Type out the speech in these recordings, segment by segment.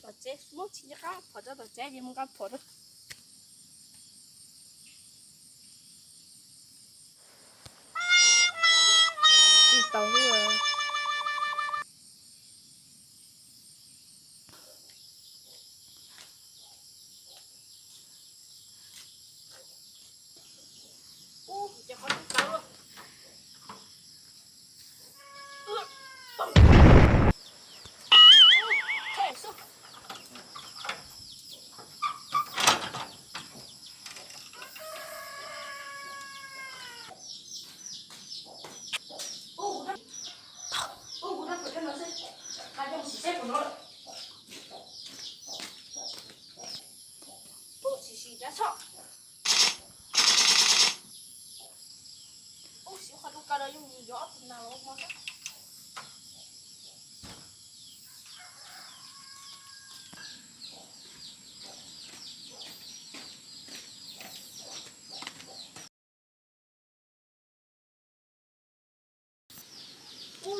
tao chế muốn chỉ cái phở cho tao chế gì muốn cái phở đó đi tàu đi rồi cho con tàu luôn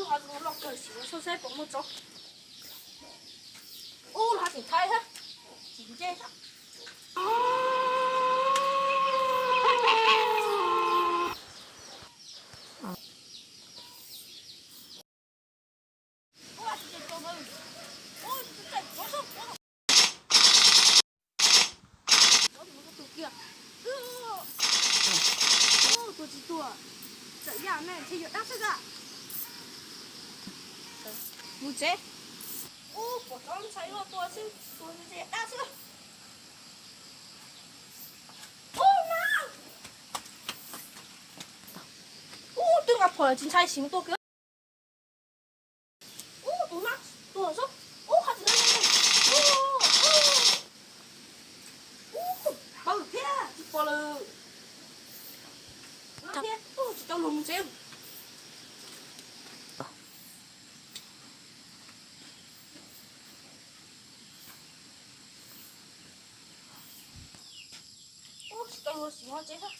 还是我老哥喜欢说噻，帮我走。他挺开哈，紧接着。这样那这有大事的。不接。我刚才又多是这些大事。đừng gặp phải chính trai xíu tôi kia. Tụi nó, tụi nó, hạt này. Bao thế, chỉ bỏ là. Nó thế, chỉ tao lùm xem. Chỉ tao lùm xíu chết thôi.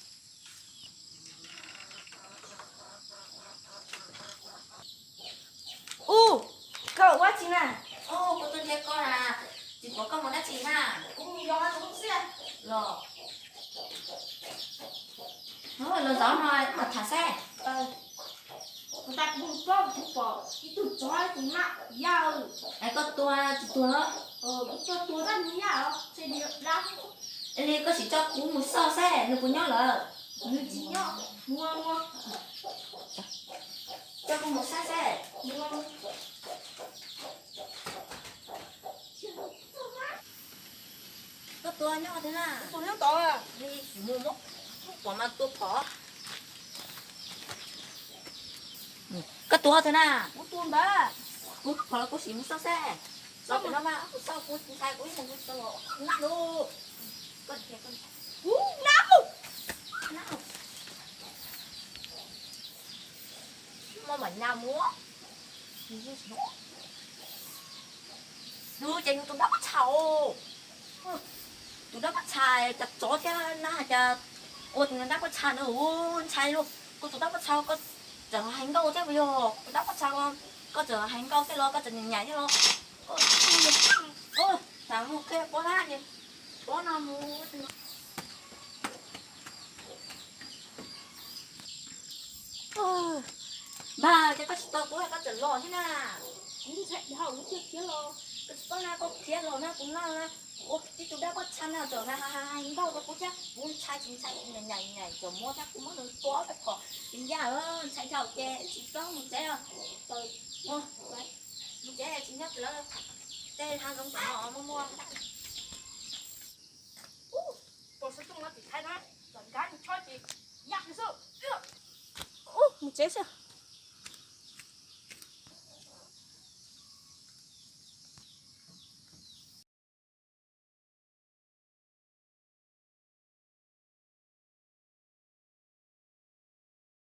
Cậu quá chị nè. Cô tôi thấy con à. Chỉ có con một đá chị mà. Cũng do nó cũng xe. Rồi. Nó là gió nói mà thả xe. Người ta cũng có một bỏ cái tụi chó tụi nặng dao. Ấy có tua chị tua đó. Cũng cho tua ra như nào xe đi lắm. Em có chỉ cho cú một so xe, nó cũng nhớ là. Như chị nhớ. Mua. Cho con một xe. Mua. Có tua nhớ thế nào? Tụi nó to à. Đi mua mốc. Quả mà tua phỏ. Có tua thế nào? Có tua bà. Cô phỏ là cô chỉ một so xe. Sao cái đó mà sao cô sai cô không có sao nặng đâu. Con kìa con. Nào. Mà mảnh nào múa. Đưa cho tụi nó bắt chào. Tụi nó bắt chài chặt chó thế na chả. Ôi tụi nó bắt chài nữa chài luôn. Cô tụi nó bắt chào có chờ hành câu thế bây giờ. Tụi nó bắt chào không? Có chờ hành câu thế lo có chờ nhảy thế lo. Thằng một cái bó lá gì. Bó nào mua. Bà cái con tao cũng là con chuẩn lò thế nào? Cũng sẽ hỏng chưa kia lo. Con nào có kia lò nó cũng là ô chị tụi đã có chăn nào trở ra hành đâu có chắc muốn chai chính chai nhảy rồi mua chắc cũng mất to cái cỏ chính ra ơi chai chào chè chỉ có một chè rồi mua đấy một chè chính nhất là chè hàng giống tỏ mua Tôi sẽ tung nó thì thay nó. Còn cái thì cho chị nhặt cái sự. Một chế sao?